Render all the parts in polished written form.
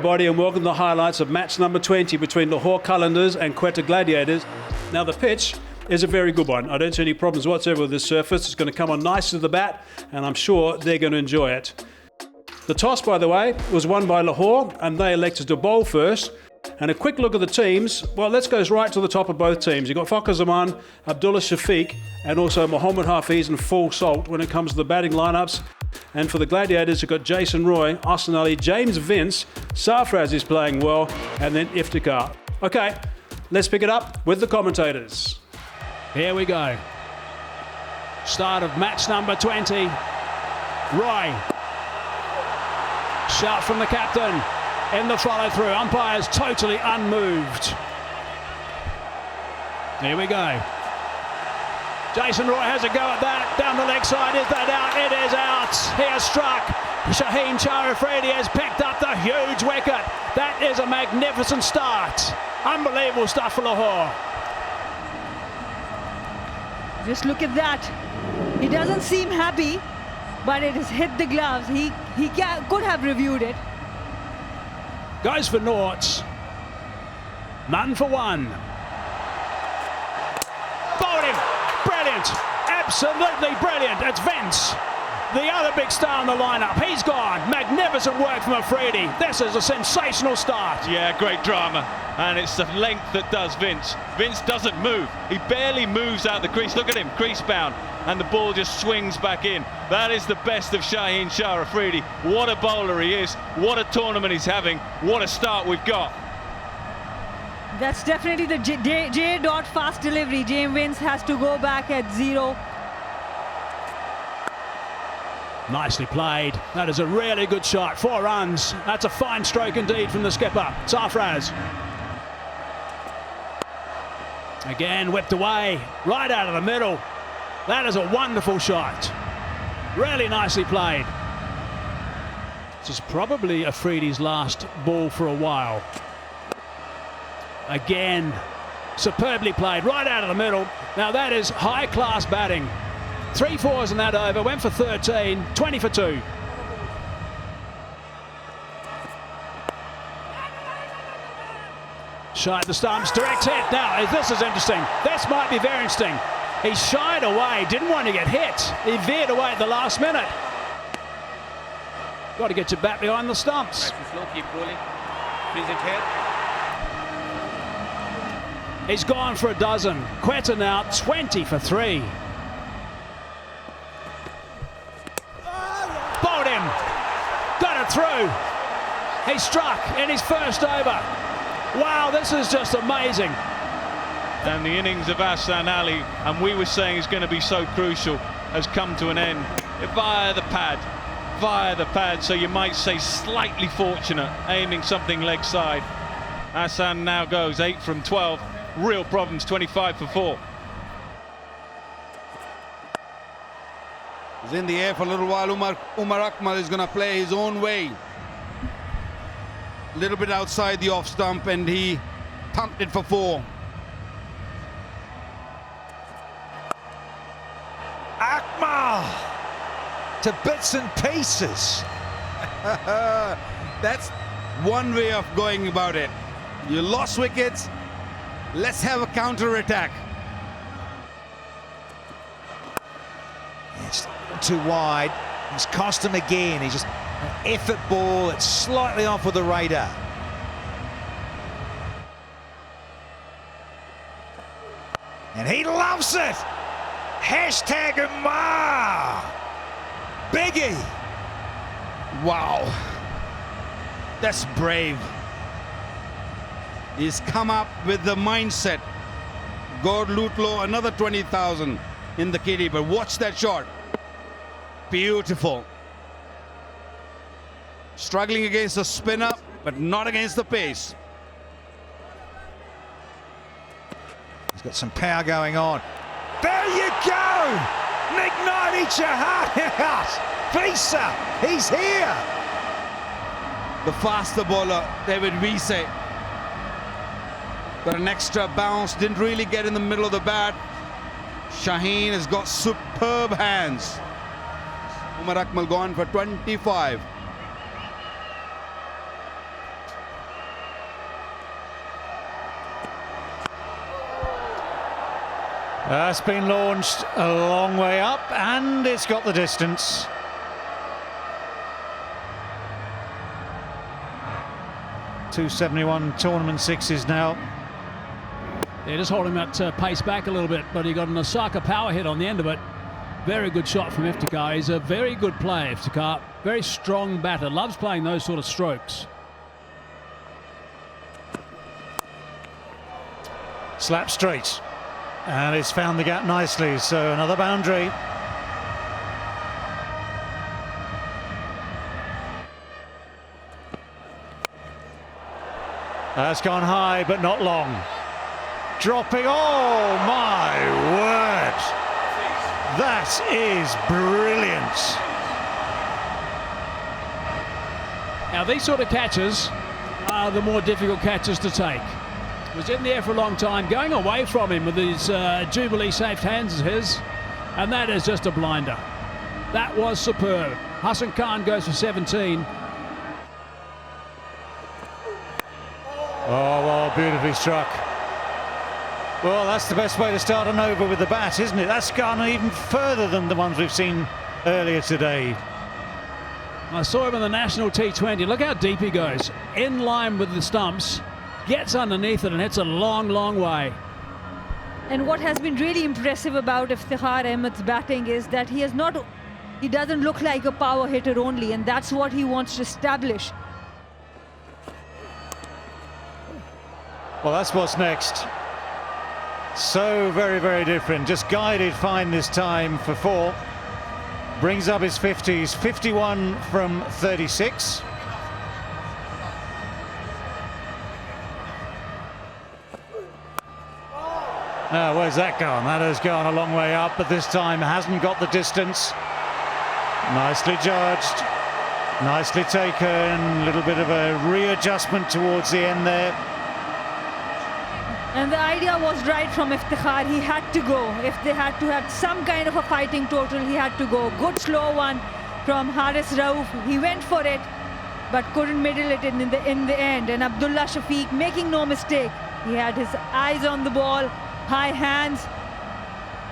everybody, and welcome to the highlights of match number 20 between Lahore Qalandars and Quetta Gladiators. Now, the pitch is a very good one. I don't see any problems whatsoever with this surface. It's going to come on nice to the bat, and I'm sure they're going to enjoy it. The toss, by the way, was won by Lahore, and they elected to bowl first. And a quick look at the teams. Well, let's go right to the top of both teams. You've got Fakhar Zaman, Abdullah Shafiq, and also Mohammad Hafiz and full salt when it comes to the batting lineups. And for the Gladiators, you've got Jason Roy, Ahsan Ali, James Vince, Sarfraz is playing well, and then Iftikhar. Okay, let's pick it up with the commentators. Here we go. Start of match number 20. Roy. Shout from the captain. In the follow-through, umpires totally unmoved. Here we go. Jason Roy has a go at that. Down the leg side, is that out? It is out. He has struck. Shaheen Shah Afridi has picked up the huge wicket. That is a magnificent start. Unbelievable stuff for Lahore. Just look at that. He doesn't seem happy, but it has hit the gloves. He could have reviewed it. Goes for noughts. None for one. Bowled him. Brilliant. Absolutely brilliant. It's Vince, the other big star in the lineup. He's gone. Magnificent work from Afridi. This is a sensational start. Yeah, great drama. And it's the length that does Vince. Vince doesn't move. He barely moves out the crease. Look at him, crease bound. And the ball just swings back in. That is the best of Shaheen Shah Afridi. What a bowler he is. What a tournament he's having. What a start we've got. That's definitely the J. fast delivery. James Vince has to go back at 0. Nicely played. That is a really good shot. 4 runs. That's a fine stroke indeed from the skipper. Sarfraz. Again, whipped away. Right out of the middle. That is a wonderful shot. Really nicely played. This is probably Afridi's last ball for a while. Again, superbly played, right out of the middle. Now that is high-class batting. 3 fours in that over, went for 13, 20 for 2. Shy at the stumps, direct hit. Now, this is interesting. This might be very interesting. He shied away, didn't want to get hit. He veered away at the last minute. Got to get your bat behind the stumps. Nice and slow, keep rolling. Freeze it here. He's gone for a dozen. Quetta now 20 for 3. Bowled him. Got it through. He struck in his first over. Wow, this is just amazing. And the innings of Ahsan Ali, and we were saying is going to be so crucial, has come to an end via the pad, so you might say slightly fortunate, aiming something leg side. Ahsan now goes 8 from 12, real problems, 25 for 4. He's in the air for a little while. Umar Akmal is going to play his own way. A little bit outside the off stump, and he thumped it for 4. Akmal to bits and pieces. That's one way of going about it. You lost wickets, let's have a counter attack. It's too wide. He's cost him again. He's just an effort ball. It's slightly off with the radar. And he loves it. Hashtag Umar. Biggie. Wow, that's brave. He's come up with the mindset. God Lutlow, another 20,000 in the kitty, but watch that shot. Beautiful. Struggling against the spinner, but not against the pace. He's got some power going on. There you go! Ignite each your heart out! Visa, he's here! The faster bowler, David Visa, got an extra bounce, didn't really get in the middle of the bat. Shaheen has got superb hands. Umar Akmal gone for 25. That's been launched a long way up, and it's got the distance. .271 tournament sixes now. Yeah, just holding that pace back a little bit, but he got an Osaka power hit on the end of it. Very good shot from Iftikhar. He's a very good player, Iftikhar. Very strong batter. Loves playing those sort of strokes. Slap straight. And it's found the gap nicely. So another boundary. That's gone high, but not long. Dropping. Oh, my word. That is brilliant. Now, these sort of catches are the more difficult catches to take. Was in the air for a long time, going away from him with these Jubilee safe hands of his, and that is just a blinder. That was superb. Hassan Khan goes for 17. Oh, well, beautifully struck. Well, that's the best way to start an over with the bat, isn't it? That's gone even further than the ones we've seen earlier today. I saw him in the National T20. Look how deep he goes. In line with the stumps, gets underneath it and hits a long, long way. And what has been really impressive about Iftikhar Ahmed's batting is that he doesn't look like a power hitter only, and that's what he wants to establish. Well, that's what's next. So very, very different. Just guided fine this time for 4. Brings up his 50s, 51 from 36. Now, where's that gone? That has gone a long way up, but this time hasn't got the distance. Nicely judged, nicely taken. A little bit of a readjustment towards the end there. And the idea was right from Iftikhar. He had to go. If they had to have some kind of a fighting total, he had to go. Good slow one from Haris Rauf. He went for it, but couldn't middle it in the end. And Abdullah Shafiq, making no mistake, he had his eyes on the ball, high hands,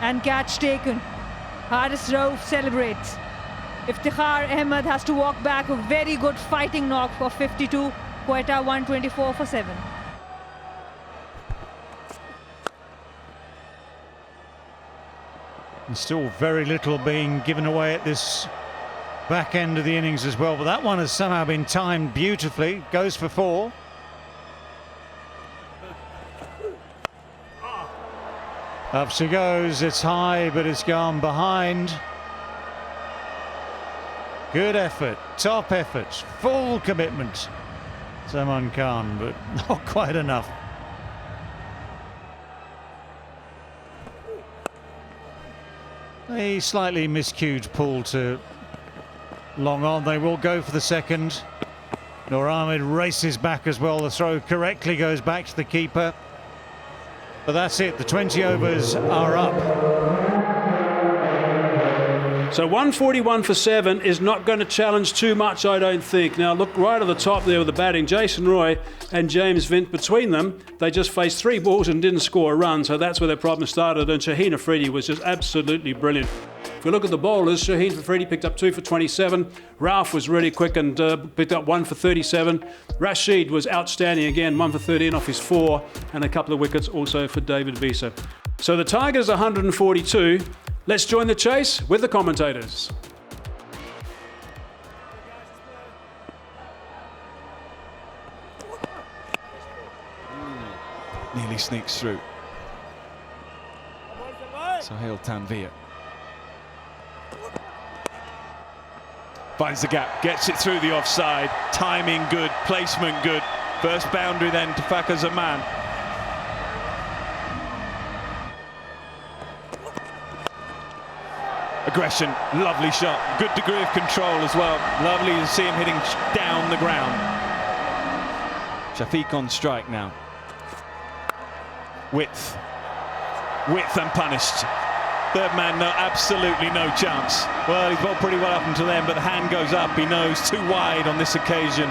and catch taken. Haris Rauf celebrates. Iftikhar Ahmed has to walk back. A very good fighting knock for 52. Quetta 124 for 7. And still very little being given away at this back end of the innings as well, but that one has somehow been timed beautifully. Goes for 4. Up she goes. It's high, but it's gone behind. Good effort, top effort, full commitment. Salman Khan, but not quite enough. A slightly miscued pull to long on. They will go for the second. Noor Ahmed races back as well. The throw correctly goes back to the keeper. But that's it. The 20 overs are up. So 141 for 7 is not going to challenge too much, I don't think. Now look right at the top there with the batting. Jason Roy and James Vint between them. They just faced 3 balls and didn't score a run, so that's where their problem started. And Shaheen Afridi was just absolutely brilliant. If we look at the bowlers, Shaheen Afridi picked up 2 for 27. Rauf was really quick and picked up 1 for 37. Rashid was outstanding again, 1 for 13 off his 4, and a couple of wickets also for David Visa. So the Tigers 142. Let's join the chase with the commentators. Nearly sneaks through. Sohail Tanvir finds the gap, gets it through the offside. Timing good, placement good. First boundary then to Fakhar Zaman. Aggression, lovely shot, good degree of control as well. Lovely to see him hitting down the ground. Shafiq on strike now. Width unpunished. Third man, no, absolutely no chance. Well, he's bowled pretty well up until then, but the hand goes up. He knows too wide on this occasion.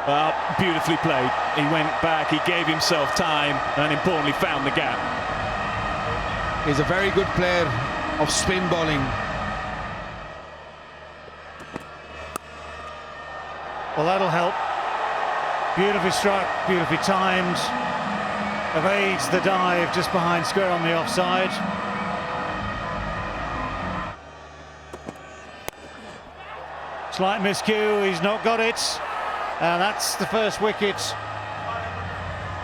Well, beautifully played. He went back, he gave himself time, and importantly found the gap. He's a very good player of spin bowling. Well, that'll help. Beautifully struck, beautifully timed. Evades the dive just behind square on the offside. Slight miscue, he's not got it. And that's the first wicket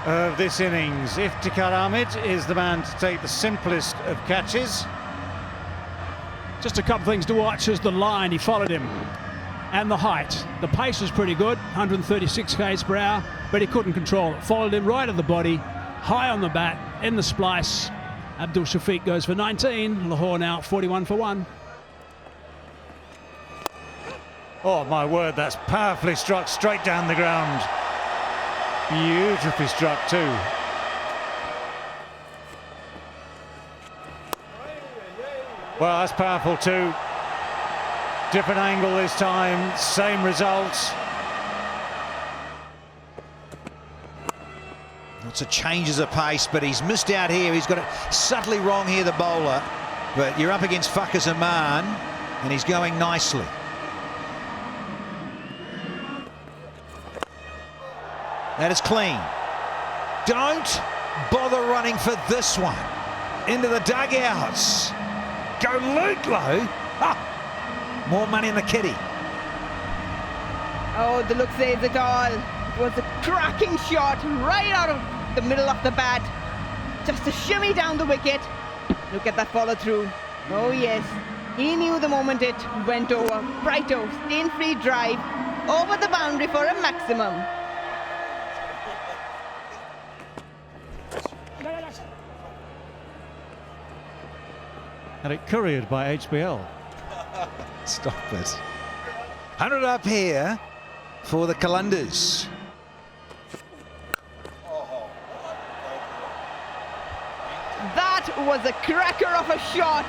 of this innings. Iftikhar Ahmed is the man to take the simplest of catches. Just a couple of things to watch is the line, he followed him, and the height. The pace was pretty good, 136 k's per hour, but he couldn't control it. Followed him right at the body, high on the bat, in the splice. Abdul Shafiq goes for 19, Lahore now 41 for 1. Oh my word, that's powerfully struck straight down the ground. Beautifully struck too. Well, that's powerful too. Different angle this time, same results. Lots of changes of pace, but he's missed out here. He's got it subtly wrong here, the bowler. But you're up against Fakhar Zaman, and he's going nicely. That is clean. Don't bother running for this one. Into the dugouts. Go Ludlow. Ah, more money in the kitty. Oh, the look says it all. It was a cracking shot right out of the middle of the bat. Just a shimmy down the wicket. Look at that follow through. Oh yes, he knew the moment it went over. Brighto, stain-free drive over the boundary for a maximum. And it couriered by HBL. Stop it. 100 up here for the Qalandars. That was a cracker of a shot.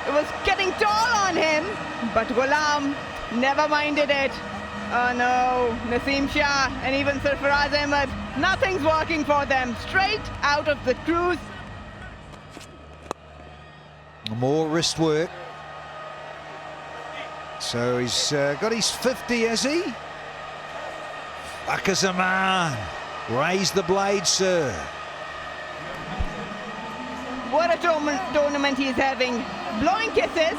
It was getting tall on him, but Ghulam never minded it. Oh no, Naseem Shah and even Sarfaraz Ahmed, nothing's working for them. Straight out of the cruise. More wrist work. So he's got his 50, has he? Fakhar Zaman, raise the blade, sir. What a tournament he is having. Blowing kisses,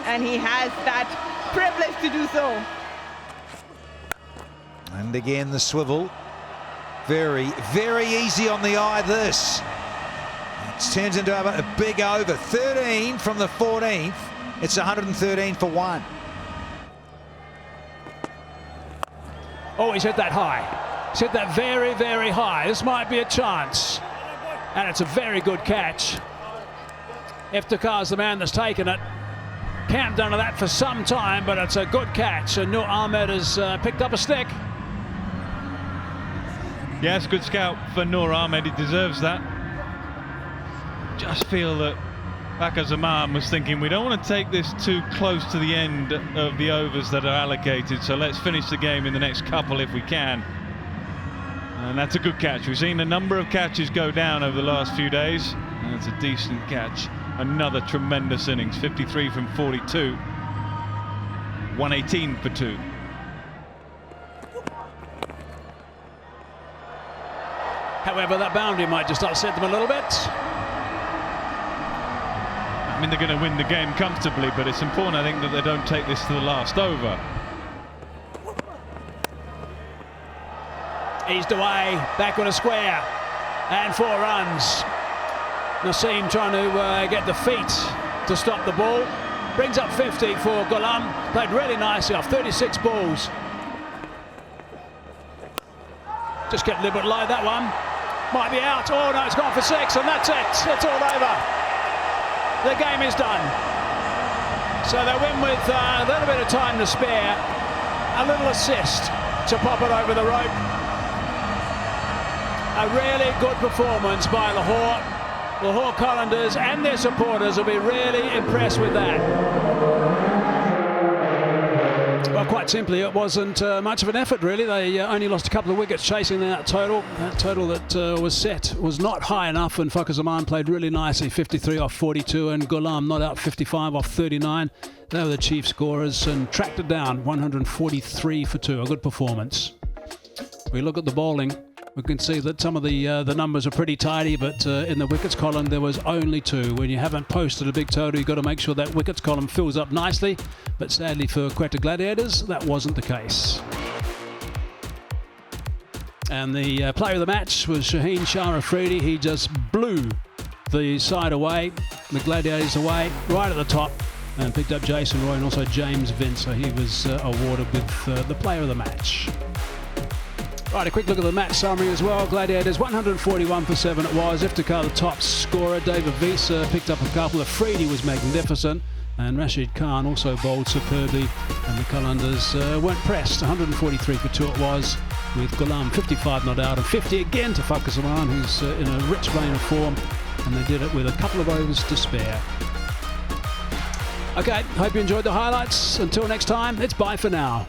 and he has that privilege to do so. And again the swivel. Very, very easy on the eye, this. It turns into a big over. 13 from the 14th. It's 113 for 1. Oh, he's hit that high. He's hit that very, very high. This might be a chance. And it's a very good catch. Iftikhar's the man that's taken it. Can't done that for some time, but it's a good catch. And Noor Ahmed has picked up a stick. Yes, good scout for Noor Ahmed. He deserves that. Just feel that Fakhar Zaman was thinking, we don't want to take this too close to the end of the overs that are allocated, so let's finish the game in the next couple if we can. And that's a good catch. We've seen a number of catches go down over the last few days, and it's a decent catch. Another tremendous innings, 53 from 42, 118 for 2. However, that boundary might just upset them a little bit. I mean, they're going to win the game comfortably, but it's important, I think, that they don't take this to the last over. Eased away, back on a square, and 4 runs. Naseem trying to get the feet to stop the ball. Brings up 50 for Ghulam. Played really nicely off 36 balls. Just kept a little bit low, that one. Might be out. Oh no, it's gone for 6, and that's it. It's all over. The game is done. So they win with a little bit of time to spare. A little assist to pop it over the rope. A really good performance by Lahore. Lahore Qalandars and their supporters will be really impressed with that. Well, quite simply, it wasn't much of an effort, really. They only lost a couple of wickets chasing that total. That total that was set was not high enough, and Fakhar Zaman played really nicely, 53 off 42, and Ghulam not out 55 off 39. They were the chief scorers and tracked it down, 143 for 2, a good performance. We look at the bowling. We can see that some of the numbers are pretty tidy, but in the wickets column there was only 2. When you haven't posted a big total, you've got to make sure that wickets column fills up nicely. But sadly for Quetta Gladiators, that wasn't the case. And the player of the match was Shaheen Shah Afridi. He just blew the side away, the Gladiators away, right at the top, and picked up Jason Roy and also James Vince. So he was awarded with the player of the match. Right, a quick look at the match summary as well. Gladiators 141 for 7 it was. Iftikhar the top scorer. David Visa picked up a couple. Afridi was magnificent. And Rashid Khan also bowled superbly. And the Qalandars weren't pressed. 143 for 2 it was, with Ghulam 55 not out and 50 again to Fakhar Zaman, who's in a rich vein of form. And they did it with a couple of overs to spare. Okay, hope you enjoyed the highlights. Until next time, it's bye for now.